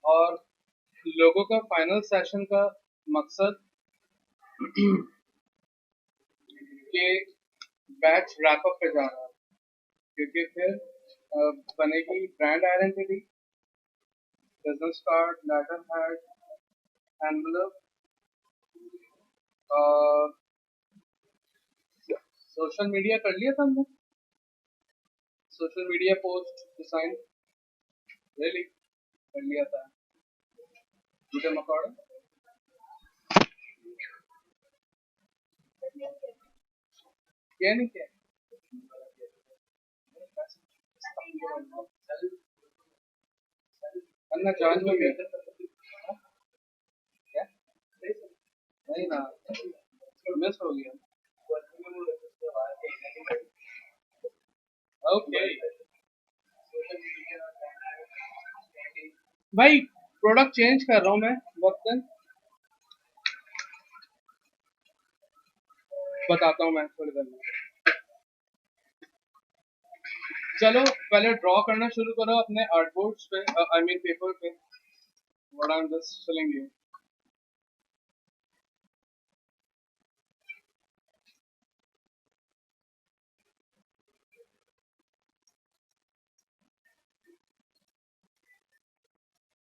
और लोगों का फाइनल सेशन का मकसद कि बैच रैप अप पे जाना है, क्योंकि फिर बनेगी brand identity, business card, letter head, envelope, social media कर लिया था हमने, social media post design really कर लिया था, झूठे मकौड़े क्या नहीं किया, अन्ना जान में गया क्या नहीं ना, मिस हो गया। ओके भाई, प्रोडक्ट चेंज कर रहा हूँ मैं वक्तन, बताता हूँ मैं थोड़ी देर में। चलो पहले ड्रॉ करना शुरू करो अपने आर्टबोर्ड्स पे, आई मीन पेपर पे। What I am just telling you.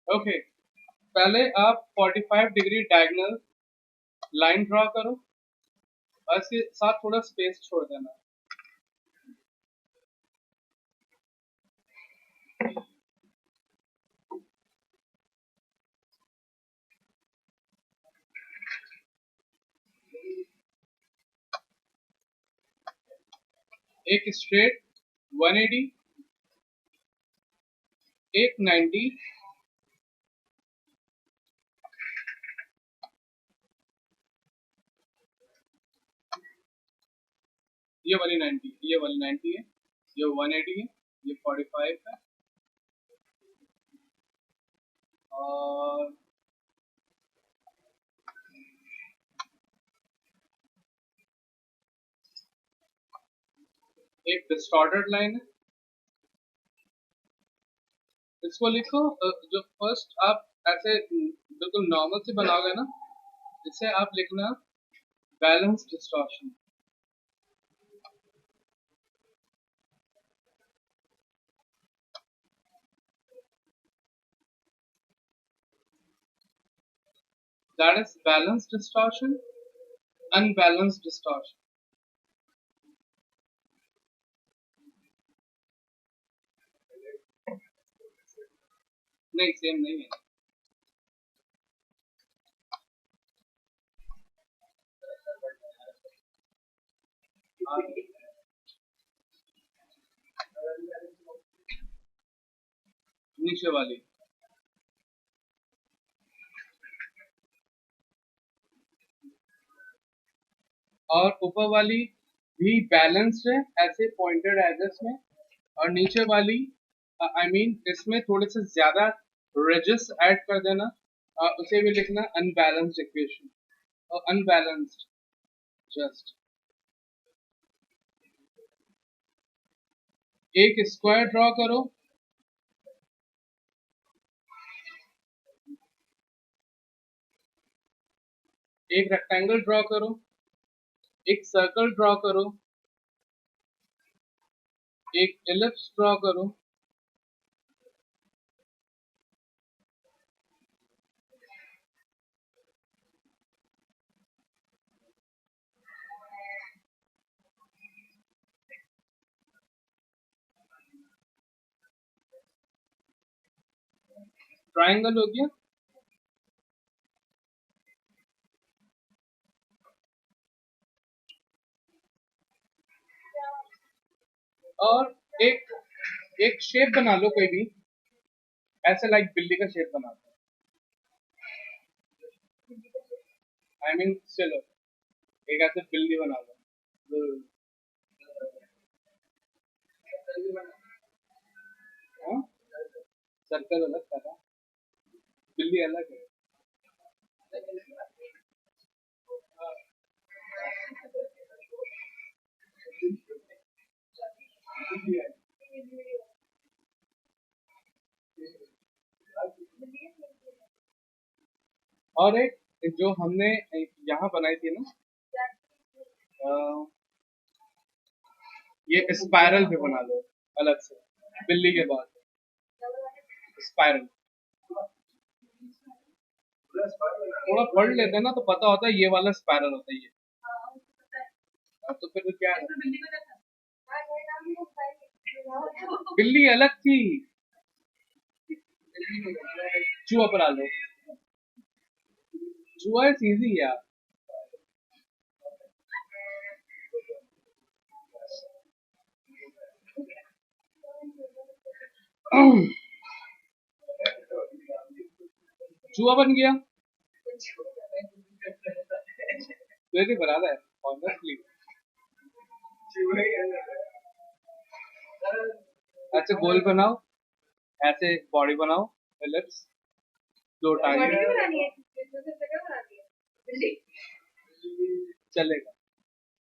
Okay, पहले आप 45 डिग्री डायगोनल लाइन ड्रॉ करो और इसके साथ थोड़ा स्पेस छोड़ देना। एक स्ट्रेट 180, एक 90, ये वाली 90, ये वाली 90 है, ये 180 है, ये 45 है, और एक डिस्टॉर्टेड लाइन है। इसको लिखो, जो फर्स्ट आप ऐसे बिल्कुल नॉर्मल से बनाओगे ना, इसे आप लिखना balance distortion. That is balance distortion, unbalanced distortion. नहीं, सेम नहीं है। नीचे वाली और ऊपर वाली भी बैलेंस्ड है ऐसे पॉइंटेड एजेस में, और नीचे वाली आई मीन इसमें थोड़े से ज्यादा रेजेस ऐड कर देना, उसे भी लिखना अनबैलेंस्ड इक्वेशन और अनबैलेंस्ड जस्ट। एक स्क्वायर ड्रॉ करो, एक रेक्टेंगल ड्रॉ करो, एक सर्कल ड्रॉ करो, एक एलिप्स ड्रॉ करो, ट्रायंगल हो गया, और एक एक शेप बना लो कोई भी, ऐसे लाइक बिल्ली का शेप बना दो, आई मीन चलो एक ऐसे बिल्ली बना दो। हाँ, सर्कल अलग करा, बिल्ली अलग है। और एक जो हमने यहाँ बनाई थी ना, अ, ये स्पाइरल पे बना लो अलग से, बिल्ली के बाद स्पाइरल। थोड़ा पढ़ लेते ना तो पता होता है ये वाला स्पाइरल होता है ये। तो फिर क्या है? बिल्ली अलग थी, चूहा पर आ लो। चूहा इज इजी यार। चूहा बन गया, वेरी बराबर है ऑनेस्टली। अच्छा गोल बनाओ, ऐसे बॉडी बनाओ, एलिप्स, दो टांगे चलेगा।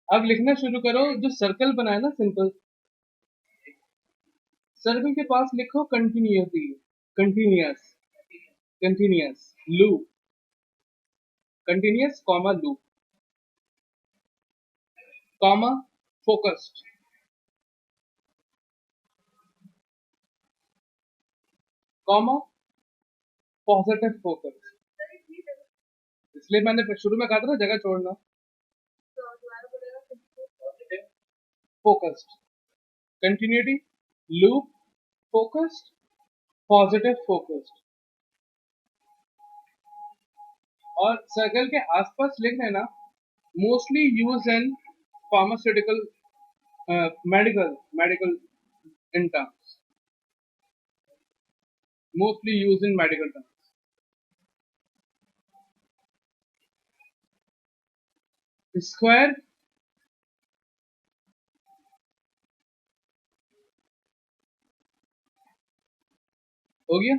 अब लिखना शुरू करो। जो सर्कल बनाया ना सिंपल, सर्कल के पास लिखो continuity, continuous, continuous loop, continuous comma loop, comma focused, comma positive focus. इसलिए मैंने शुरू में कहा था ना जगह छोड़ना। Focused, continuity, loop, focused, positive focused. और सर्कल के आसपास लिख देना mostly use in pharmaceutical, medical in terms, mostly use in medical terms. Square, हो गया।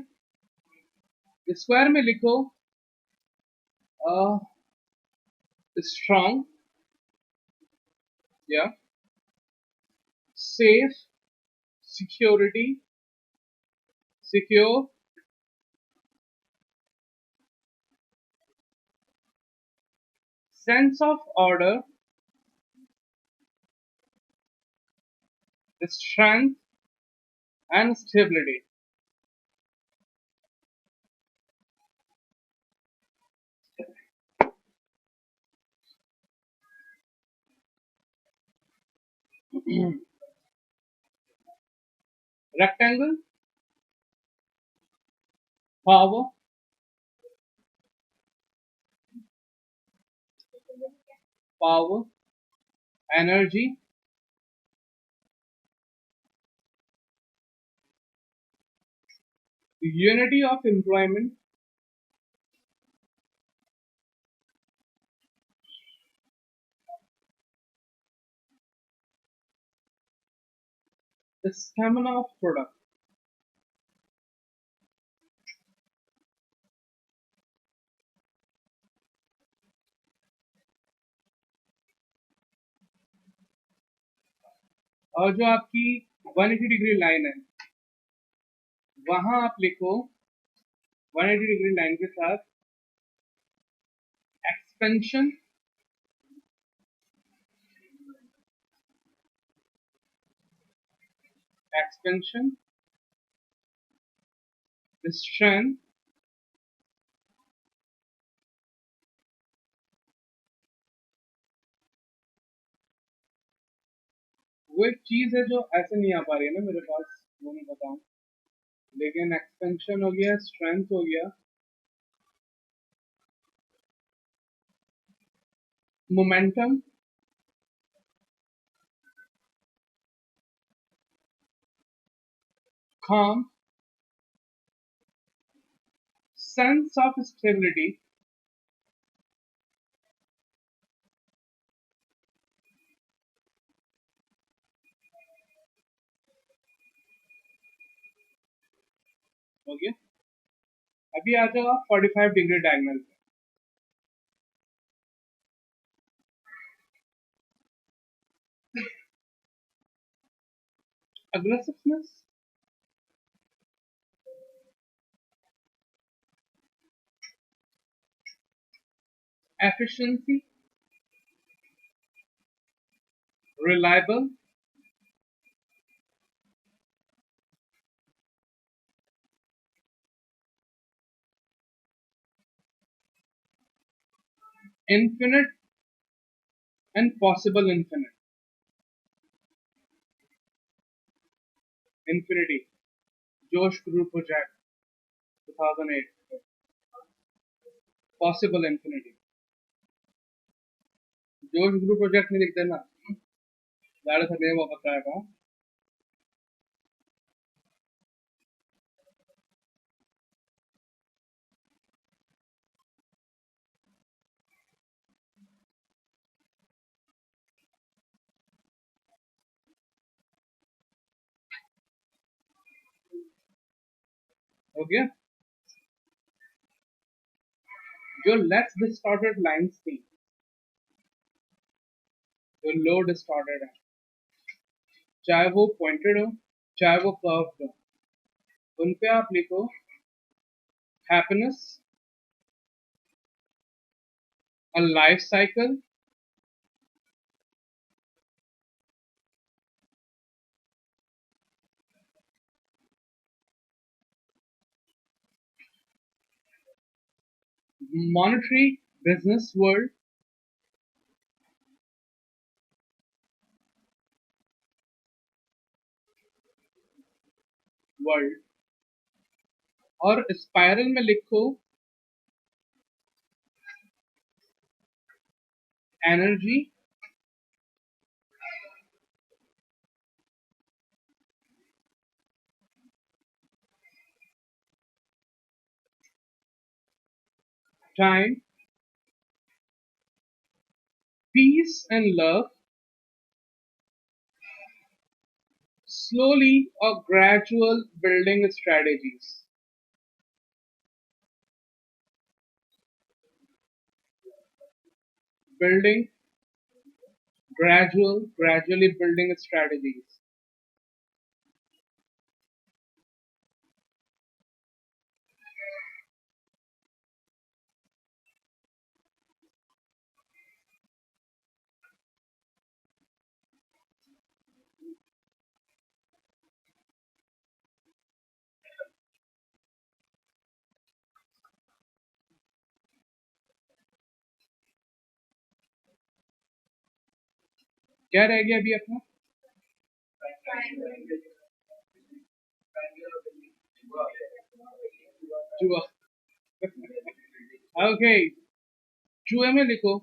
स्क्वायर में लिखो स्ट्रॉन्ग या safe, security, secure, sense of order, strength and stability. Rectangle, power, power, energy, unity of employment, the stamina of product. और जो आपकी 180 degree line है वहां आप लिखो 180 डिग्री लाइन के साथ एक्सपेंशन, एक्सपेंशन, स्ट्रेंथ, वो एक चीज है जो ऐसे नहीं आ पा रही है ना मेरे पास, वो मैं बताऊं। लेकिन एक्सपेंशन हो गया, स्ट्रेंथ हो गया, momentum, calm, sense of stability, हो गया। अभी आ जाओ आप 45 डिग्री डायगोनल पे। aggressiveness, efficiency, reliable, infinite, and possible infinite. Infinity. Josh Group Project 2008. Possible infinity. जोश ग्रुप प्रोजेक्ट नहीं लिखते ना ज़्यादा समय वो बताएगा हो गया जो लेस डिस्टॉर्टेड लाइंस थी जो लो डिस्टॉर्टेड है चाहे वो पॉइंटेड हो चाहे वो कर्व्ड हो उन पे आप लिखो happiness a life cycle monetary business world और स्पाइरल में लिखो energy time peace and love slowly or gradual building strategies. Building gradually building strategies. क्या रह गया अभी अपना चूहा ओके चूहे में लिखो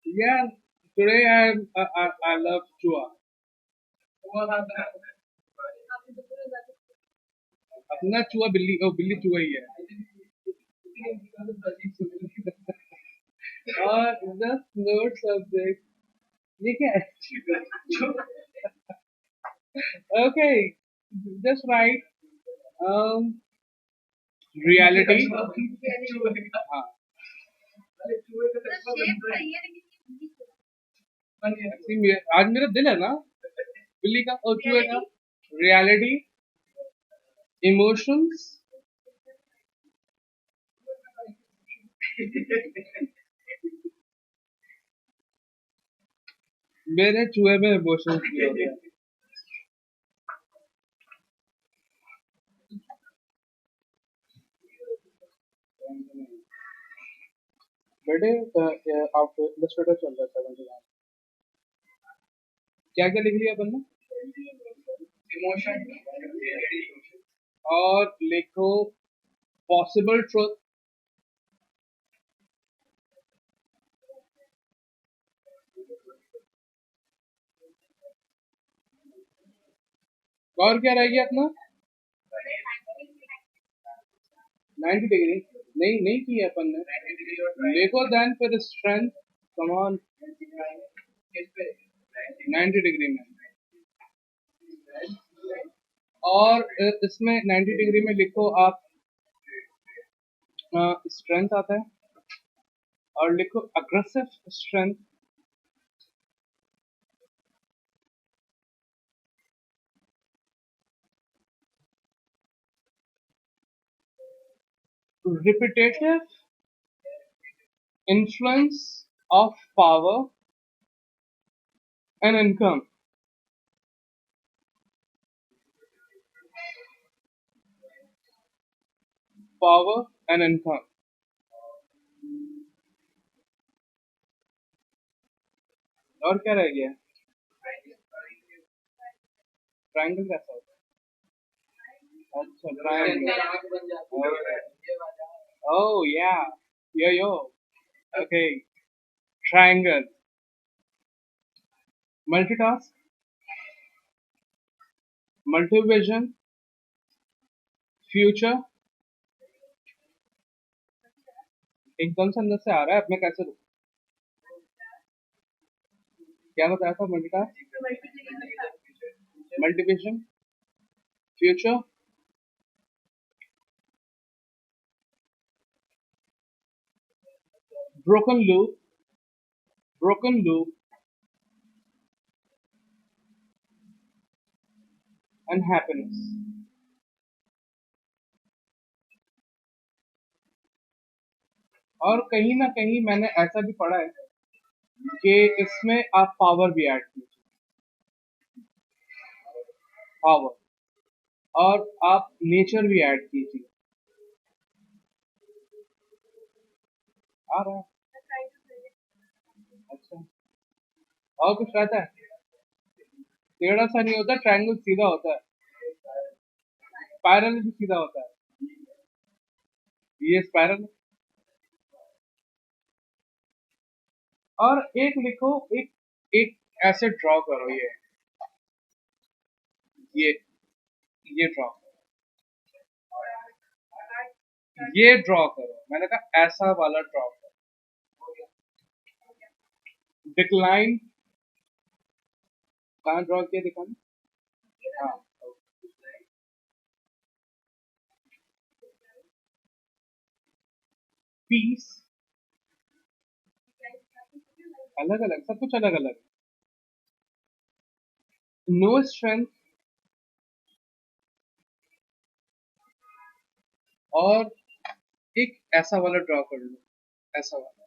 yeah today I love चूहा अपना चूहा बिल्ली ओ बिल्ली चूहा ही है और just note subject ये क्या है okay just write um reality हाँ आज मेरा दिल है ना बिल्ली का और चूहे का रियलिटी इमोशंस मेरे चूहे में इमोशंस भी हो गया बेटे आप इलस्ट्रेटर चल रहा है 79 क्या क्या लिख लिया अपन ने इमोशन और लिखो पॉसिबल ट्रुथ और क्या रह गया अपना 90 डिग्री नहीं नहीं किया अपन ने लिखो देन फिर स्ट्रेंथ कम ऑन 90 डिग्री में और इसमें 90 डिग्री में लिखो आप स्ट्रेंथ आता है और लिखो aggressive strength repetitive influence of power and income. Power and income. और क्या रह गया? ट्रायंगल कैसा होता है? अच्छा, triangle. Oh yeah, yo. Okay, triangle. Multitask, multivision, future. एकदम से अंदर से आ रहा है, अब मैं कैसे रुकूं? क्या बताया था? Multitask, multivision, future, broken loop, broken loop, and happiness. और कहीं ना कहीं मैंने ऐसा भी पढ़ा है कि इसमें आप पावर भी ऐड कीजिए, पावर, और आप नेचर भी ऐड कीजिए. आ रहा है? अच्छा. और कुछ रहता है? टेढ़ा सा नहीं होता, ट्रायंगल सीधा होता है. स्पाइरल भी सीधा होता है. ये स्पाइरल. और एक लिखो, एक एक ऐसे ड्रॉ करो. ये ये ड्रॉ करो, ये ड्रॉ करो. मैंने कहा ऐसा वाला ड्रॉ करो. डिक्लाइन कहाँ ड्रॉ किया? दिखाना. हाँ. पीस. अलग अलग, सब कुछ अलग अलग. No strength. और एक ऐसा वाला ड्रॉ कर लो, ऐसा वाला,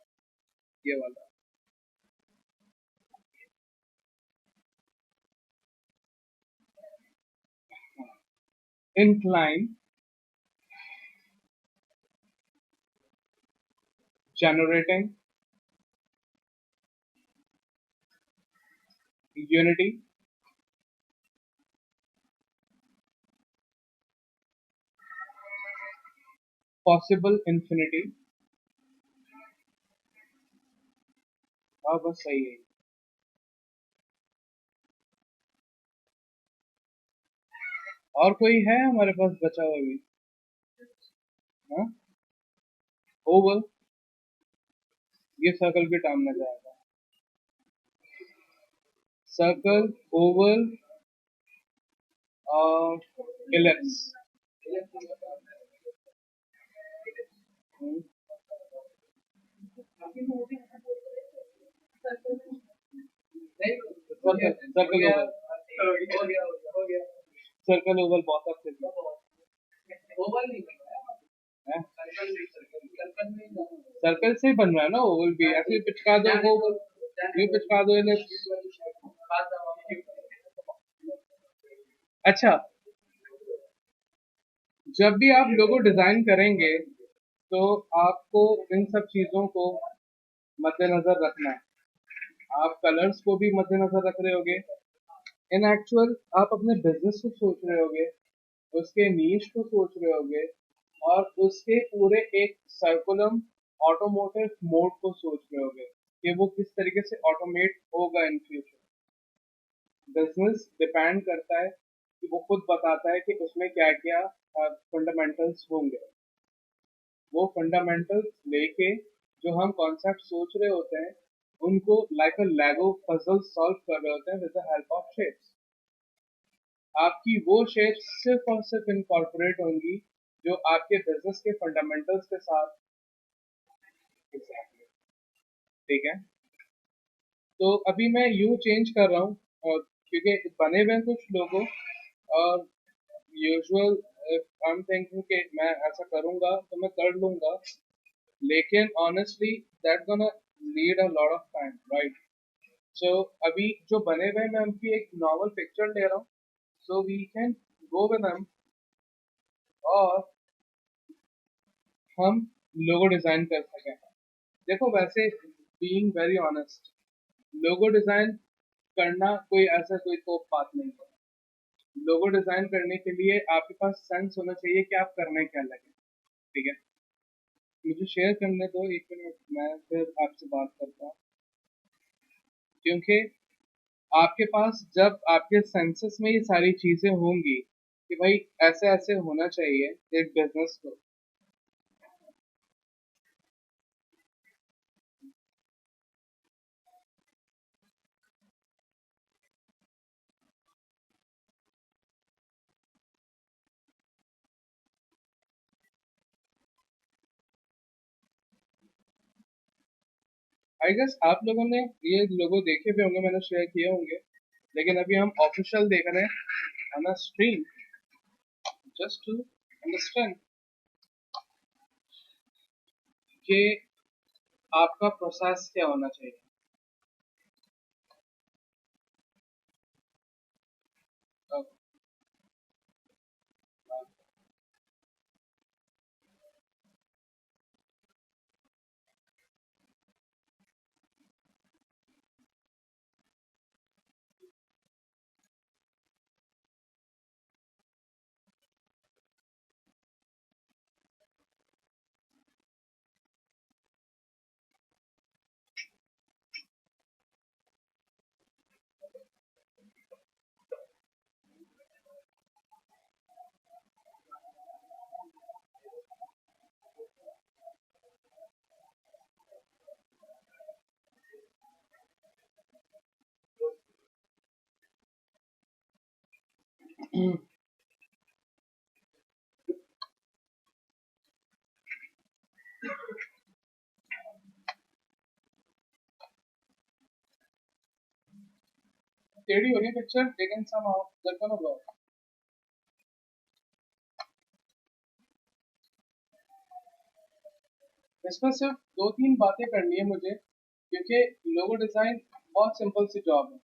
ये वाला. Incline, generating, unity, possible, infinity. हाँ बस सही है. और कोई है हमारे पास बचा हुआ भी? हाँ. ओवल. ये सर्कल के टाइम में जाएगा. सर्कल, ओवल और ellipse. Circle, circle Oval. Circle Oval बहुत अच्छे से है. सर्कल से ही बन रहा है ना ओवल भी. ऐसे ही पिचका दो ओवल, ये पिचका दो इलिप्स. अच्छा, जब भी आप लोगो डिजाइन करेंगे तो आपको इन सब चीजों को मद्देनजर रखना है. आप कलर्स को भी मद्देनजर रख रहे होगे. इन एक्चुअल आप अपने बिजनेस को सोच रहे होगे, उसके नीश को सोच रहे होगे, और उसके पूरे एक सर्कुलम ऑटोमोटिव मोड को सोच रहे होगे कि वो किस तरीके से ऑटोमेट होगा इन फ्यूचर. बिजनेस डिपेंड करता है कि वो खुद बताता है कि उसमें क्या क्या फंडामेंटल्स होंगे. वो फंडामेंटल्स लेके जो हम कॉन्सेप्ट सोच रहे होते हैं उनको लाइक अ लेगो पजल सॉल्व कर रहे होते हैं with the help of shapes. आपकी वो शेप्स सिर्फ और सिर्फ इनकॉर्पोरेट होंगी जो आपके बिजनेस के फंडामेंटल्स के साथ. एग्जैक्टली. ठीक है. तो अभी मैं यू चेंज कर रहा हूँ, और क्योंकि बने हुए हैं कुछ लोगों, और यूजुअल if I'm thinking कि मैं ऐसा करूँगा तो मैं कर लूँगा, लेकिन honestly that gonna need a lot of time, right? So अभी जो बने हुए हैं मैं उनकी एक normal picture ले रहा हूँ, so we can go with them और हम लोगो डिजाइन कर सकें। देखो वैसे being very honest, logo design करना कोई ऐसा कोई तो बात नहीं है। लोगो डिजाइन करने के लिए आपके पास सेंस होना चाहिए कि आप करने क्या लगे। ठीक है, मुझे शेयर करने दो एक मिनट, मैं फिर आपसे बात करता हूँ, क्योंकि आपके पास जब आपके सेंसेस में ये सारी चीजें होंगी कि भाई ऐसे ऐसे होना चाहिए एक बिजनेस को। आई गेस आप लोगों ने ये लोगो देखे भी होंगे, मैंने शेयर किए होंगे, लेकिन अभी हम ऑफिशियल देख रहे हैं on a stream, just to understand कि आपका प्रोसेस क्या होना चाहिए। टेढ़ी हो रही है पिक्चर, लेकिन somehow they're gonna work। इसमें सिर्फ दो तीन बातें करनी है मुझे, क्योंकि लोगो डिजाइन बहुत सिंपल सी जॉब है,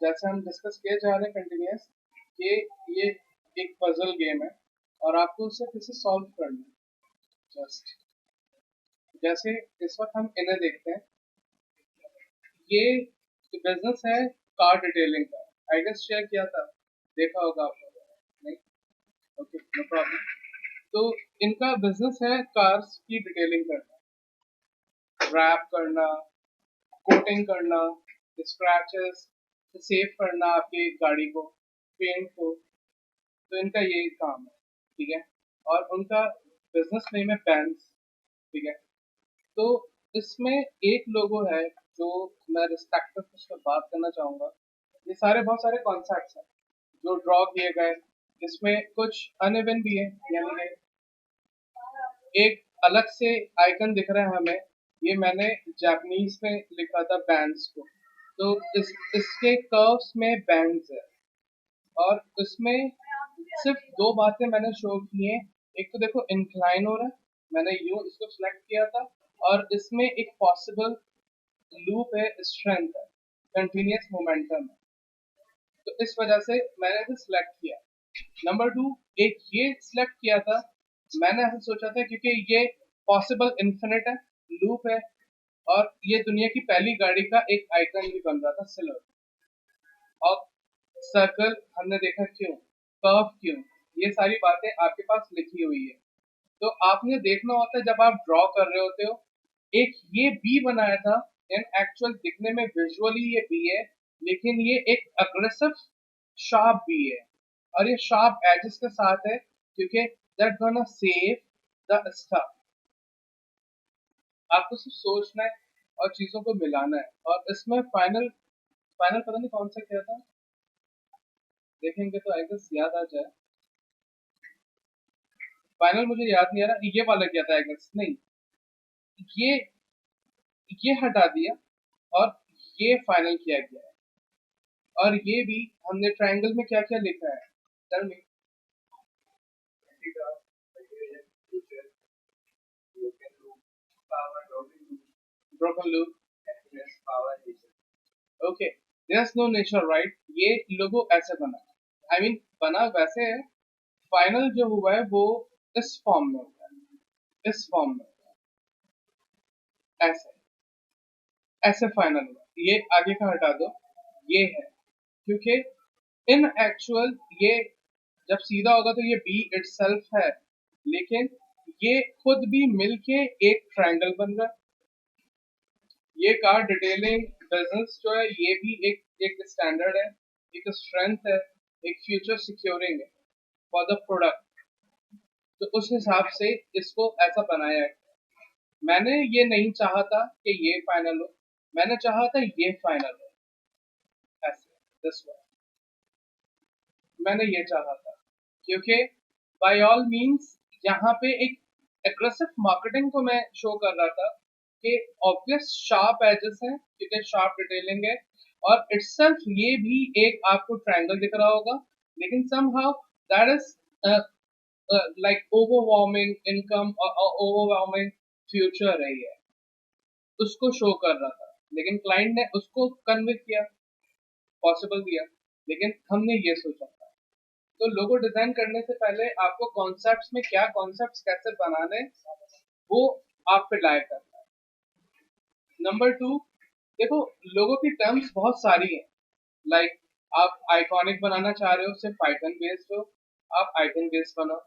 जैसे हम डिस्कस किए जा रहे हैं कंटिन्यूस कि ये एक पजल गेम है और आपको उसे कैसे सॉल्व करना है। जस्ट जैसे इस वक्त हम इन्हें देखते हैं, ये बिजनेस है कार डिटेलिंग का, आई गेस शेयर किया था, देखा होगा आप लोगों ने, नहीं? Okay, no problem. तो इनका बिजनेस है कार्स की डिटेलिंग करना, रैप करना, कोटिंग करना, स्क्रैचेस सेव करना आपकी गाड़ी को, पेंट को। तो इनका ये काम है, ठीक है। और उनका बिजनेस नेम है बैंड्स, ठीक है। तो इसमें एक लोगो है जो मैं रिस्पेक्ट उस पर बात करना चाहूंगा। ये सारे बहुत सारे कॉन्सेप्ट्स हैं जो ड्रॉ किए गए, इसमें कुछ अनइवन भी है, यानी एक अलग से आइकन दिख रहा है हमें, ये मैंने जापानीज में लिखा था बैंड्स को। तो इसके कर्व्स में बैंड्स है, और उसमें सिर्फ दो बातें मैंने शो की हैं। एक तो देखो इंक्लाइन हो रहा है, मैंने यूं इसको सिलेक्ट किया था, और इसमें एक पॉसिबल लूप है, स्ट्रेंथ है, कंटिन्यूस मोमेंटम है, तो इस वजह से मैंने इसे सिलेक्ट किया। नंबर टू, एक ये सिलेक्ट किया था, मैंने ऐसा सोचा था क्योंकि ये पॉसिबल इन्फिनिट है, लूप है, और ये दुनिया की पहली गाड़ी का एक आइकन भी बन रहा था सिल्वर। और सर्कल हमने देखा क्यों, कर्व क्यों, ये सारी बातें आपके पास लिखी हुई है। तो आपने देखना होता है जब आप ड्रॉ कर रहे होते हो, एक ये बी बनाया था, इन एक्चुअल दिखने में विजुअली ये बी है, लेकिन ये एक अग्रेसिव शार्प बी है, और ये शार्प एजेस के साथ है, क्योंकि that gonna save the stuff. आपको सिर्फ सोचना है और चीजों को मिलाना है, और इसमें फाइनल फाइनल पता नहीं कौन सा क्या था, देखेंगे तो आई गेस याद आ जाए। फाइनल मुझे याद नहीं आ रहा, ये वाला क्या था आई गेस, नहीं, ये ये हटा दिया और ये फाइनल किया गया है। और ये भी हमने ट्रायंगल में क्या क्या लिखा है, tell me. broken loop. Okay, there's no nature right. ये लोगो ऐसे बना, I mean बना वैसे है, फाइनल जो हुआ है वो इस फॉर्म में हुआ है, इस फॉर्म में ऐसे ऐसे फाइनल हुआ। ये आगे का हटा दो, ये है, क्योंकि इन एक्चुअल ये जब सीधा होगा तो ये बी इटसेल्फ है, लेकिन ये खुद भी मिलके एक ट्रायंगल बन रहा है। ये कार डिटेलिंग बिजनेस जो है ये भी एक स्टैंडर्ड है, एक स्ट्रेंथ है, एक फ्यूचर सिक्योरिंग है फॉर द प्रोडक्ट। तो उस हिसाब से इसको ऐसा बनाया है। मैंने ये नहीं चाहा था कि ये फाइनल हो, मैंने चाहा था ये फाइनल हो, ऐसे दिस वे मैंने ये चाहा था, क्योंकि बाय ऑल मींस यहाँ पे एक एग्रेसिव मार्केटिंग को मैं शो कर रहा था कि ऑब्वियस शार्प एजेस हैं क्योंकि शार्प डिटेलिंग है, और इटसेल्फ ये भी एक आपको ट्रायंगल दिख रहा होगा, लेकिन somehow that is like overwarming income और ओवरवार्मिंग फ्यूचर है, ये उसको शो कर रहा था, लेकिन क्लाइंट ने उसको कन्वे किया, पॉसिबल दिया, लेकिन हमने ये सोचा था। तो लोगो डिजाइन करने से पहले आपको कॉन्सेप्ट्स में क्या कॉन्सेप्ट्स कैसे बनाने, वो आप पे लायक करना है। नंबर टू, देखो लोगों की टर्म्स बहुत सारी हैं, लाइक आप आइकॉनिक बनाना चाह रहे हो, सिर्फ आइकन बेस्ड हो, आप आइकन बेस्ड बनाओ,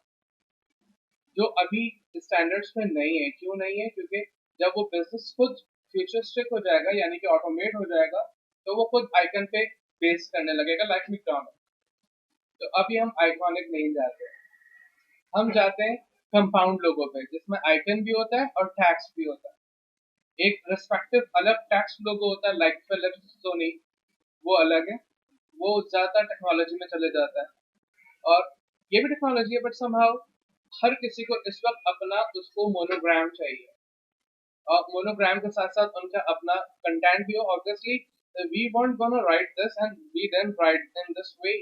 जो अभी स्टैंडर्ड्स में नहीं है। क्यों नहीं है? क्योंकि जब वो बिजनेस खुद फ्यूचरिस्टिक हो जाएगा, यानी कि ऑटोमेट हो जाएगा, तो वो खुद आइकन पे बेस करने लगेगा, लाइक मैकडॉनल्ड। तो अभी हम आइकॉनिक नहीं जाते, हम जाते हैं कंपाउंड लोगों पे, जिसमें आइकन भी होता है और टैक्स भी होता है। एक रिस्पेक्टिव अलग टैक्स लोगो होता है, लाइक फिलिप्स, सोनी, वो अलग है, वो ज्यादा टेक्नोलॉजी में चले जाता है, और ये भी टेक्नोलॉजी है, बट समहाउ हर किसी को इस वक्त अपना उसको मोनोग्राम चाहिए, और मोनोग्राम के साथ साथ उनका अपना कंटेंट भी हो। Obviously we want gonna write this and we then write in this way,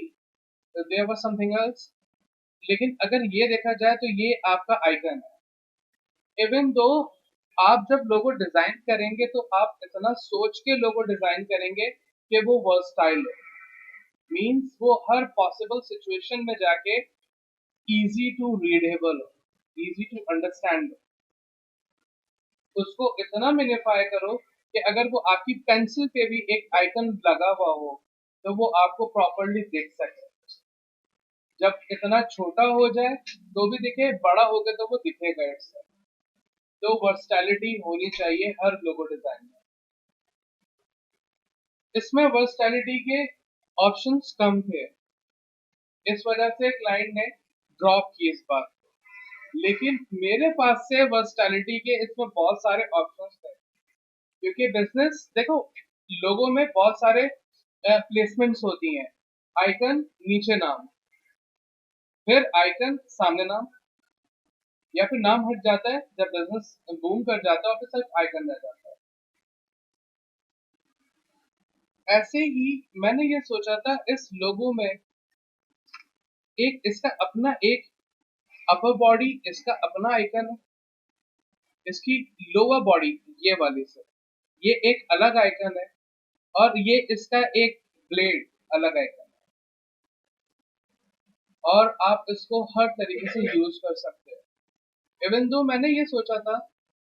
there was something else. लेकिन अगर ये देखा जाए तो ये आपका आइकन है, इवन दो आप जब लोगो डिजाइन करेंगे तो आप इतना सोच के लोगो डिजाइन करेंगे कि वो वर्सटाइल हो, मींस वो हर पॉसिबल सिचुएशन में जाके इजी टू रीडेबल हो, इजी टू अंडरस्टैंड हो। उसको इतना मिनिफाई करो कि अगर वो आपकी पेंसिल पे भी एक आइकन लगा हुआ हो तो वो आपको प्रॉपरली दिख सके। जब इतना छोटा हो जाए तो भी दिखे, बड़ा हो गया तो वो दिखेगा इससे। तो वर्सटैलिटी होनी चाहिए हर लोगो डिजाइन में। इसमें वर्सटैलिटी के ऑप्शंस कम थे, इस वजह से क्लाइंट ने ड्रॉप की इस बात को। लेकिन मेरे पास से वर्सटैलिटी के इसमें बहुत सारे ऑप्शंस थे, क्योंकि बिजनेस देखो, लोगों में बहुत सारे प्लेसमेंट्स होती हैं, आइकन नीचे नाम, फिर आइकन सामने नाम, या फिर नाम हट जाता है जब बिजनेस बूम कर जाता है और फिर सिर्फ आइकन रह जाता है। ऐसे ही मैंने ये सोचा था इस लोगो में एक इसका अपना एक अपर बॉडी, इसका अपना आइकन है, इसकी लोअर बॉडी ये वाली से ये एक अलग आइकन है, और ये इसका एक ब्लेड अलग आइकन है, और आप इसको हर तरीके से यूज कर सकते हैं। इवन दो मैंने ये सोचा था,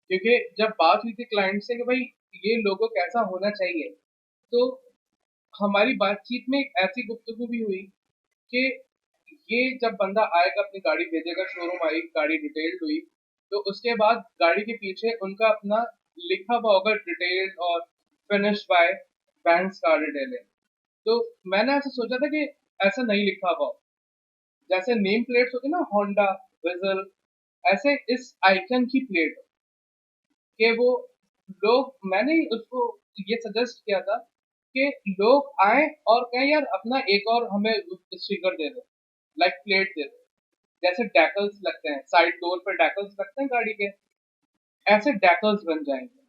क्योंकि जब बात हुई थी क्लाइंट से कि भाई ये लोगो कैसा होना चाहिए, तो हमारी बातचीत में एक ऐसी गुफ्तगू भी हुई कि ये जब बंदा आएगा, अपनी गाड़ी भेजेगा, शोरूम आई, गाड़ी डिटेल्ड हुई, तो उसके बाद गाड़ी के पीछे उनका अपना लिखा हुआ होगा डिटेल्ड और finish by bands car detailing. तो मैंने ऐसा सोचा था कि ऐसा नहीं लिखा हुआ हो, जैसे नेम प्लेट्स होती ना, होंडा, विजल, ऐसे इस आइकन की प्लेट हो, कि वो लोग, मैंने उसको ये सजेस्ट किया था कि लोग आए और कहें यार अपना एक और हमें स्टिकर दे दो, लाइक प्लेट दे दो, जैसे डैकल्स लगते हैं साइड डोर पर, डैकल्स लगते हैं गाड़ी के, ऐसे डैकल्स बन जाएंगे।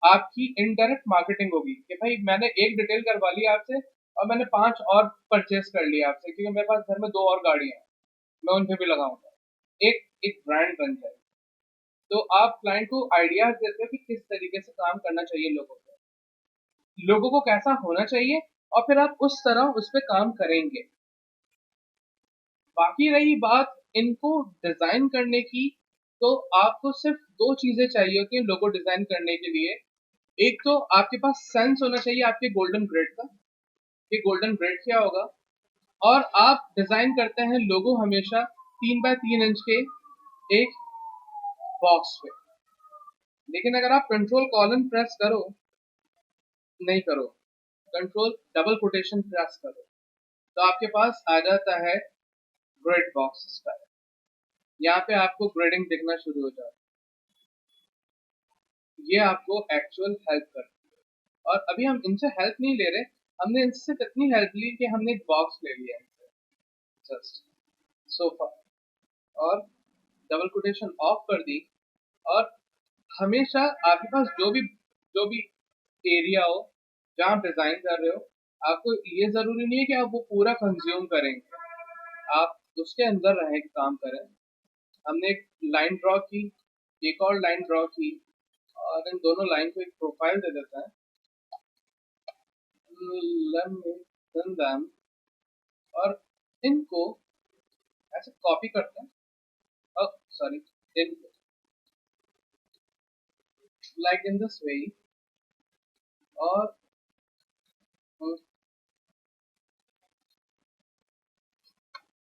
आपकी इनडायरेक्ट मार्केटिंग होगी कि भाई मैंने एक डिटेल करवा ली आपसे, और मैंने 5 और परचेस कर लिया आपसे, क्योंकि मेरे पास घर में 2 और गाड़ियां हैं, मैं उन पे भी लगाऊंगा, एक एक ब्रांड बन जाए। तो आप क्लाइंट को आइडियाज देते हो कि किस तरीके से काम करना चाहिए, लोगों को कैसा होना चाहिए, और फिर आप उस तरह उस पर काम करेंगे। बाकी रही बात इनको डिजाइन करने की, तो आपको सिर्फ दो चीजें चाहिए होती हैं लोगो डिजाइन करने के लिए। एक तो आपके पास सेंस होना चाहिए आपके गोल्डन ग्रेड का, कि गोल्डन ग्रेड क्या होगा। और आप डिजाइन करते हैं लोगो हमेशा 3x3 इंच के एक बॉक्स पे, लेकिन अगर आप कंट्रोल कॉलन प्रेस करो, नहीं करो, कंट्रोल डबल कोटेशन प्रेस करो, तो आपके पास आ जाता है ग्रिड बॉक्स स्टाइल। यहाँ पे आपको ग्रेडिंग दिखना शुरू हो जाता है। ये आपको एक्चुअल हेल्प करती है, और अभी हम इनसे हेल्प नहीं ले रहे, हमने इनसे सिर्फ इतनी हेल्प ली कि हमने एक बॉक्स ले लिया इनसे जस्ट सोफा, और डबल कोटेशन ऑफ कर दी। और हमेशा आपके पास जो भी एरिया हो जहाँ आप डिजाइन कर रहे हो, आपको ये जरूरी नहीं है कि आप वो पूरा कंज्यूम करेंगे, आप उसके अंदर रह के काम करें। हमने एक लाइन ड्रॉ की, एक और लाइन ड्रॉ की, और इन दोनों लाइन को एक प्रोफाइल दे देता है। Let me send them, और इनको ऐसे कॉपी करते हैं, सॉरी, इनको लाइक इन दिस वे, और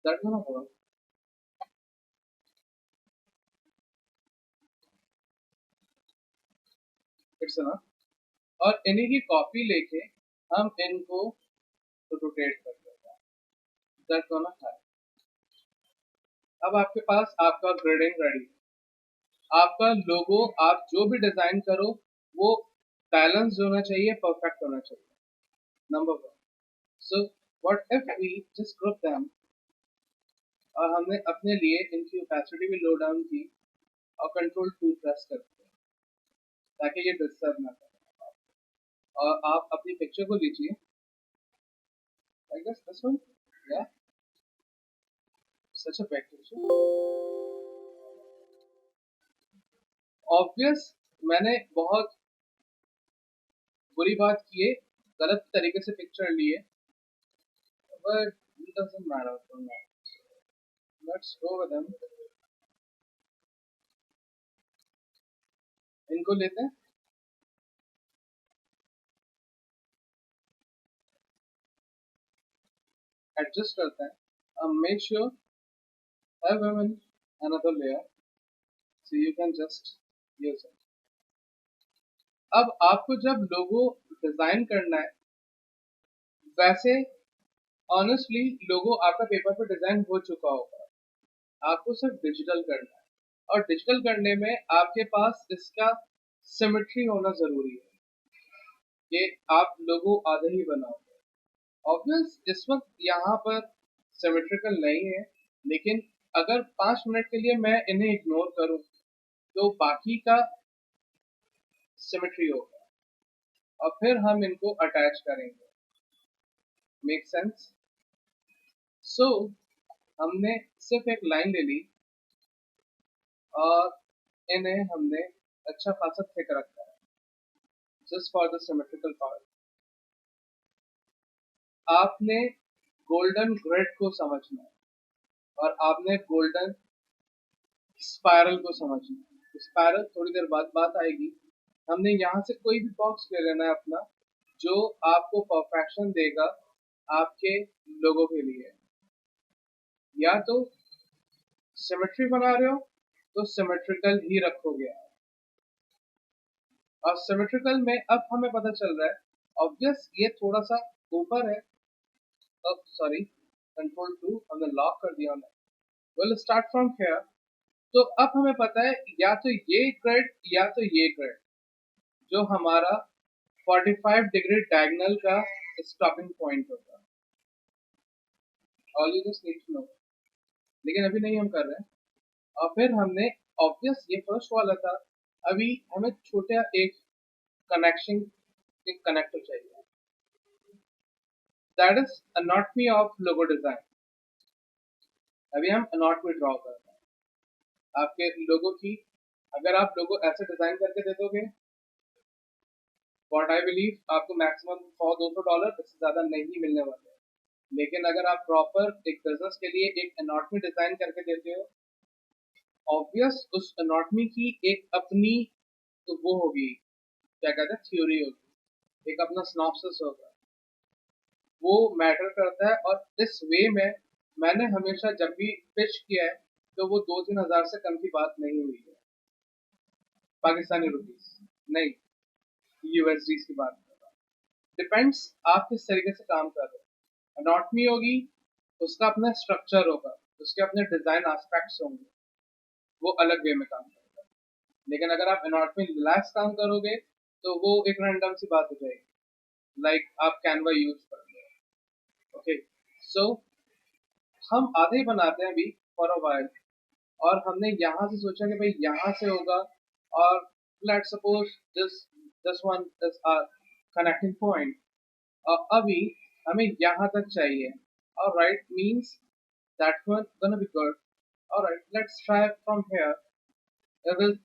दैट गोना वर्क। इट्स ना, और इन्हीं की कॉपी लेके हम इनको रोटेट कर देते हैं, दैट गोना है। अब आपके पास आपका ग्रेडिंग रेडी, आपका लोगो आप जो भी डिजाइन करो वो बैलेंस होना चाहिए, परफेक्ट होना चाहिए, number one. So what if we just group them, और हमने अपने लिए इनकी ओपेसिटी भी लो डाउन की, और कंट्रोल 2 प्रेस कर दिया ताकि ये डिस्टर्ब ना करें। और आप अपनी पिक्चर को लीजिए, आई गेस दिस वन, या सच अ बैक पिक्चर, ऑब्वियस। मैंने बहुत बुरी बात की है, गलत तरीके से पिक्चर लिए, but it doesn't matter for now, let's go with them. इनको लेते हैं, एडजस्ट करते हैं, make sure have them in another layer so you can just use it। अब आपको जब लोगो डिजाइन करना है, वैसे ऑनेस्टली लोगो आपका पेपर पर डिजाइन हो चुका होगा, आपको सिर्फ डिजिटल करना है, और डिजिटल करने में आपके पास इसका सिमेट्री होना जरूरी है, कि आप लोगो आधे ही बनाओगे। ऑब्वियस इस वक्त यहाँ पर सिमेट्रिकल नहीं है, लेकिन अगर 5 मिनट के लिए मैं इन्हें इग्नोर करूं तो बाकी का सिमेट्री होगा, और फिर हम इनको अटैच करेंगे। Make sense? सो हमने सिर्फ एक लाइन ले ली, और इन्हें हमने अच्छा खासा थिक रखा है just for the symmetrical part. आपने गोल्डन ग्रिड को समझना है, और आपने गोल्डन स्पायरल को समझना है। स्पायरल थोड़ी देर बाद बात आएगी। हमने यहाँ से कोई भी बॉक्स ले लेना है अपना, जो आपको परफेक्शन देगा आपके लोगों के लिए। या तो सिमेट्री बना रहे हो तो सिमेट्रिकल ही रखोगे, और सिमेट्रिकल में अब हमें पता चल रहा है, ऑब्वियस ये थोड़ा सा ऊपर है, अब सॉरी, कंट्रोल 2 हमने लॉक कर दिया हमने, विल स्टार्ट फ्रॉम हियर। तो अब हमें पता है या तो ये ग्रेड या तो ये ग्रेड, जो हमारा 45 डिग्री डायगोनल का स्टॉपिंग पॉइंट होगा। All you just need to know, लेकिन अभी नहीं हम कर रहे हैं। और फिर हमने, ऑब्वियस ये फर्स्ट वाला था, अभी हमें छोटा एक कनेक्शन, एक कनेक्टर चाहिए, that is anatomy of logo design. अभी हम अनॉटमी ड्रॉ करते हैं आपके लोगो की अगर आप लोगो ऐसे डिजाइन करके दे दोगे, व्हाट आई बिलीव आपको मैक्सिमम $100-200 इससे ज्यादा नहीं मिलने वाले। लेकिन अगर आप प्रॉपर एक बिजनेस के लिए एक एनाटॉमी डिजाइन करके देते हो, ऑब्वियस उस एनाटॉमी की एक अपनी तो वो होगी, क्या कहते हैं, थ्योरी होगी, एक अपना सिनॉप्सिस होगा, वो मैटर करता है। और इस वे में मैंने हमेशा जब भी पिच किया है तो वो 2-3 हज़ार से कम की बात नहीं हुई है, पाकिस्तानी रुपीस नहीं, यूएसडी की बात कर रहा हूँ। डिपेंड्स आप किस तरीके से काम कर रहे हो। एनाटॉमी होगी, उसका अपना स्ट्रक्चर होगा, उसके अपने डिजाइन एस्पेक्ट्स होंगे, वो अलग वे में काम करेगा। लेकिन अगर आप एनाटॉमी रिलैक्स काम करोगे तो वो एक रैंडम सी बात हो जाएगी, लाइक आप कैनवा यूज कर रहे हो, ओके। सो हम आधे ही बनाते हैं अभी फॉर अ वाइल, और हमने यहाँ से सोचा कि भाई यहाँ से होगा, और let's suppose this this one is our connecting point, और अभी हमें यहाँ तक चाहिए, alright, means that one gonna be good, alright, let's try from here, it will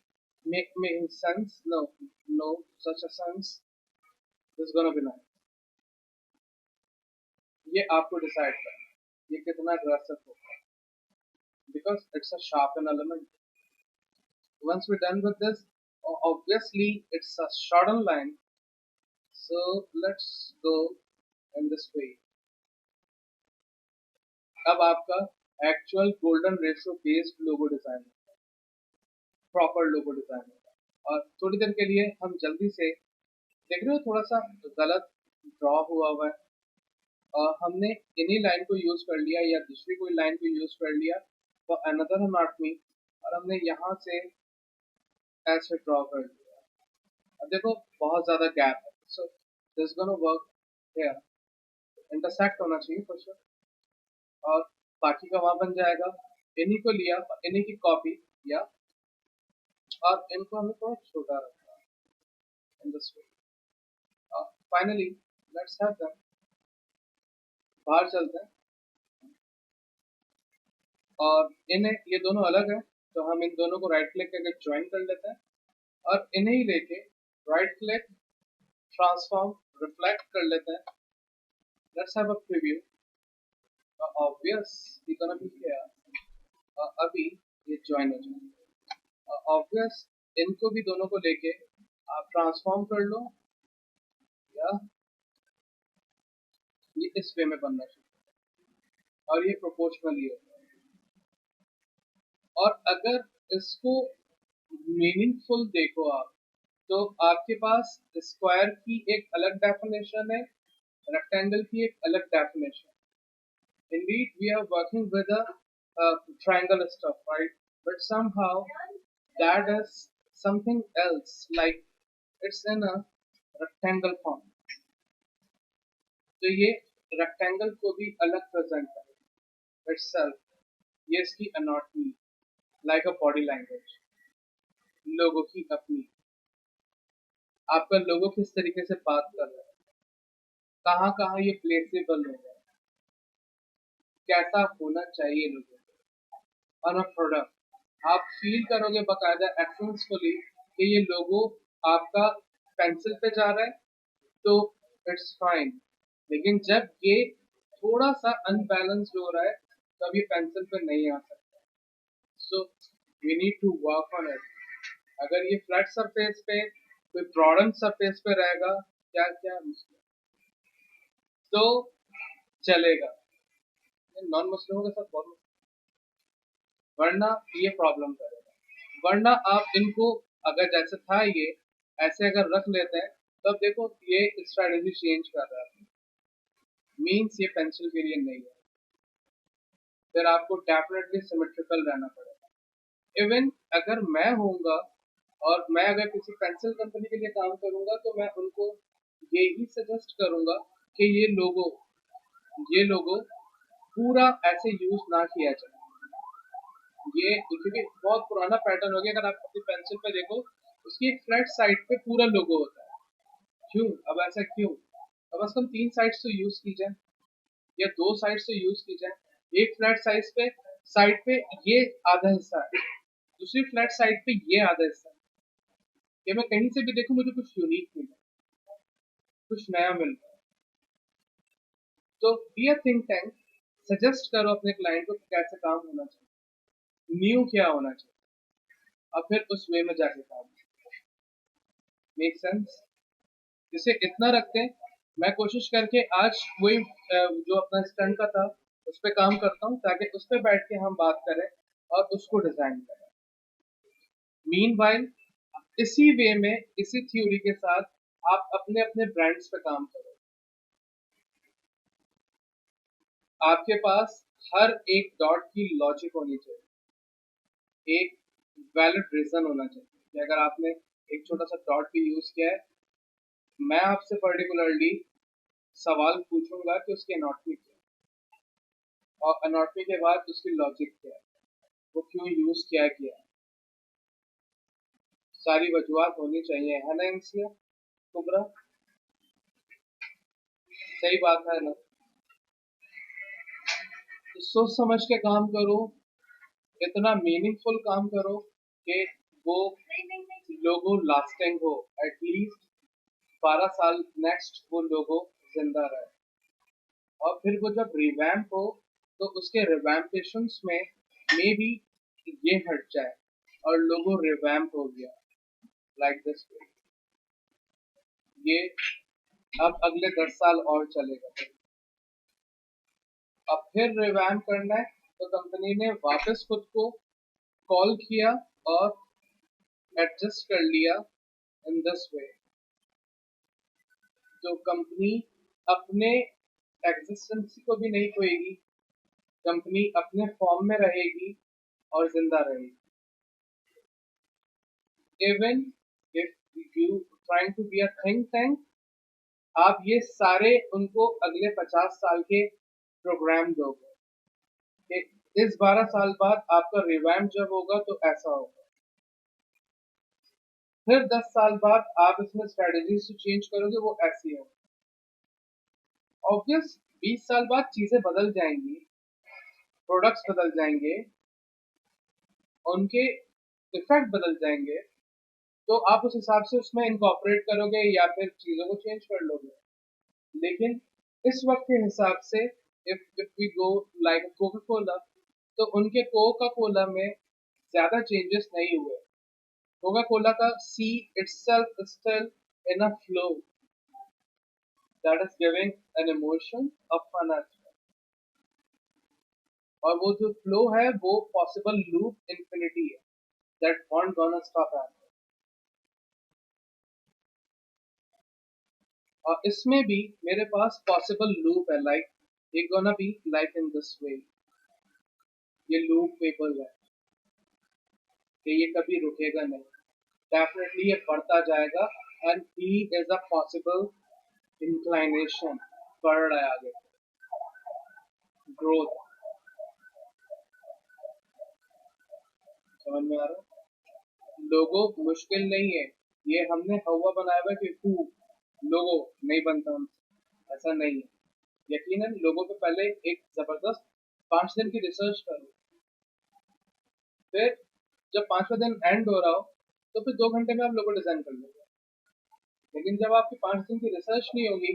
make sense, no such a sense, this is gonna be nice। ये आपको decide करना है ये कितना aggressive होगा, because it's a sharpen element। Once we're done with this, obviously it's a shorten line, so let's go in this way। अब आपका actual golden ratio based logo design, proper logo design होगा। और थोड़ी देर के लिए हम जल्दी से देख रहे हो, थोड़ा सा गलत ड्रॉ हुआ है, और हमने इन्हीं लाइन को यूज कर लिया या दूसरी कोई लाइन को यूज कर लिया फॉर अनदर एनाटॉमी, और हमने यहाँ से ऐसे ड्रॉ कर दिया। अब देखो बहुत ज्यादा गैप है, so this gonna work here, intersect होना चाहिए फॉर श्योर, और बाकी का वहां बन जाएगा। इन्हीं को लिया, इन्हीं की कॉपी किया, और इनको हमने थोड़ा छोटा रखा इन this way. Finally let's have them, बाहर चलते हैं, और इन्हें ये दोनों अलग है, तो हम इन दोनों को राइट क्लिक करके ज्वाइन कर लेते हैं, और इन्हें ही लेके राइट क्लिक ट्रांसफॉर्म रिफ्लेक्ट कर लेते हैं। Let's have a preview, obvious gonna be here, अभी ये ज्वाइन हो जाएंगे, ऑब्वियस इनको भी दोनों को लेके आप ट्रांसफॉर्म कर लो, या ये इस वे में बनना चाहिए, और ये प्रोपोर्शनली होता है। और अगर इसको मीनिंगफुल देखो आप, तो आपके पास स्क्वायर की एक अलग डेफिनेशन है, रेक्टेंगल की एक अलग definition. Indeed, we are working with a triangle stuff, right? But somehow that is something else, like it's in a rectangle form. तो ये rectangle को भी अलग present करेगा itself, ये इसकी anatomy, like a body language, लोगों की अपनी, आपका लोगो किस तरीके से बात कर रहा है, कहाँ कहाँ ये प्लेसेबल होगा, कैसा होना चाहिए लोगों को और प्रोडक्ट। आप फील करोगे बकायदा एसेंसफुली कि ये लोगो आपका पेंसिल पे जा रहा है तो इट्स फाइन, लेकिन जब ये थोड़ा सा अनबैलेंस्ड हो रहा है तो अब ये पेंसिल पे नहीं आ सकता। So we need to work on it. अगर ये फ्लैट सरफेस पे कोई ब्रॉडन सरफेस पे रहेगा, क्या क्या तो चलेगा, नॉन मुस्लिमों के साथ बहुत, वरना ये प्रॉब्लम करेगा। वरना आप इनको अगर जैसे था ये ऐसे अगर रख लेते हैं, तब देखो ये स्ट्रेटेजी चेंज कर रहा है, मीन्स ये पेंसिल के लिए नहीं है, फिर आपको डेफिनेटली सिमेट्रिकल रहना पड़ेगा। इवन अगर मैं होऊंगा और मैं अगर किसी पेंसिल कंपनी के लिए काम करूंगा तो मैं उनको यही सजेस्ट करूंगा कि ये लोगो पूरा ऐसे यूज ना किया जाए। ये क्योंकि बहुत पुराना पैटर्न हो गया, अगर आप अपनी पेंसिल पे देखो उसकी एक फ्लैट साइड पे पूरा लोगो होता है, क्यों? अब ऐसा क्यों? कम से कम 3 साइड्स तो यूज की जाए, या 2 साइड्स तो यूज की जाए। एक फ्लैट साइज पे साइड पे ये आधा हिस्सा है, दूसरी फ्लैट साइड पे ये आदत है कि मैं कहीं से भी देखूं मुझे कुछ यूनिक मिले, कुछ नया मिल रहा है। तो B a think tank, suggest करो अपने क्लाइंट को कि कैसे काम होना चाहिए, न्यू क्या होना चाहिए, और फिर उस वे में जाके काम। Make sense? इसे इतना रखते हैं, मैं कोशिश करके आज वही जो अपना स्टंट का था उस पर काम करता हूँ ताकि उस पर बैठ के हम बात करें और उसको डिजाइन करें। मीनवाइल इसी वे में, इसी थ्योरी के साथ आप अपने अपने ब्रांड्स पे काम करो। आपके पास हर एक डॉट की लॉजिक होनी चाहिए, एक वैलिड रीजन होना चाहिए कि अगर आपने एक छोटा सा डॉट भी यूज किया है, मैं आपसे पर्टिकुलरली सवाल पूछूंगा कि उसकी एनाटॉमी क्या है, और एनाटॉमी के बाद उसकी लॉजिक क्या है, वो क्यों यूज किया गया है। सारी वजूहत होनी चाहिए, है ना एमसीए कुबरा? सही बात है ना? तो सोच समझ के काम करो, इतना मीनिंगफुल काम करो कि वो लोगो लास्टिंग हो, एटलीस्ट 12 साल नेक्स्ट वो लोगो जिंदा रहे। और फिर वो जब रिवैम्प हो तो उसके रिवैम्पेशंस में मे बी ये हट जाए और लोगो रिवैम्प हो गया लाइक दिस। ये अब अगले 10 साल और चलेगा। अब फिर रिवैम्प करना है तो कंपनी ने वापस खुद को कॉल किया और एडजस्ट कर लिया इन दिस वे। तो कंपनी अपने एग्जिस्टेंस को भी नहीं खोएगी, कंपनी अपने फॉर्म में रहेगी और जिंदा रहेगी। Even if you trying to be a think tank, आप ये सारे उनको अगले 50 साल के प्रोग्राम दोगे कि इस 12 साल बाद आपका रिवैम्प जब होगा तो ऐसा होगा, फिर 10 साल बाद आप इसमें स्ट्रेटजीज से चेंज करोगे वो ऐसी होगी। ऑब्वियस 20 साल बाद चीजें बदल जाएंगी, प्रोडक्ट्स बदल जाएंगे, उनके इफेक्ट बदल जाएंगे, तो आप उस हिसाब से उसमें इनकॉर्पोरेट करोगे या फिर चीजों को चेंज कर लोगे। लेकिन इस वक्त के हिसाब से if we go like Coca Cola, तो उनके कोका कोला में ज्यादा चेंजेस नहीं हुए। कोका कोला का C itself still in a flow that is giving an emotion of fun, और वो जो फ्लो है वो पॉसिबल लूप इंफिनिटी है that won't gonna stop at. और इसमें भी मेरे पास पॉसिबल लूप है, लाइक ये gonna be like in this way, ये लूप पेपर है कि ये कभी रुकेगा नहीं, डेफिनेटली ये बढ़ता जाएगा and he is a possible inclination, बढ़ रहा है आगे, ग्रोथ। समझ में आ रहा है? लोगो मुश्किल नहीं है, ये हमने हवा बनाया हुआ है कि हु लोगो नहीं बनता हमसे, ऐसा नहीं है। यकीनन लोगों पे पहले एक जबरदस्त 5 दिन की रिसर्च करो, फिर जब 5वां दिन एंड हो रहा हो तो फिर 2 घंटे में आप लोगो डिजाइन कर लोगे। लेकिन जब आपकी 5 दिन की रिसर्च नहीं होगी,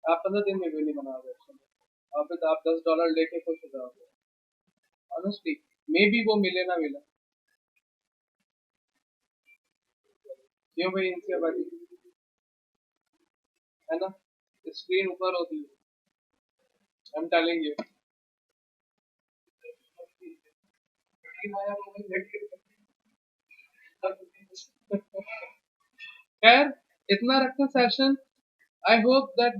आप 15 दिन में भी नहीं बनाओगे, और फिर आप $10 लेके खुश हो जाओगे। ऑनेस्टली मे बी वो मिले ना मिले। क्यों भाई इनसे बाजी, है ना? स्क्रीन ऊपर होती है, आई एम टेलिंग यू। खैर, इतना रखते सेशन। I hope that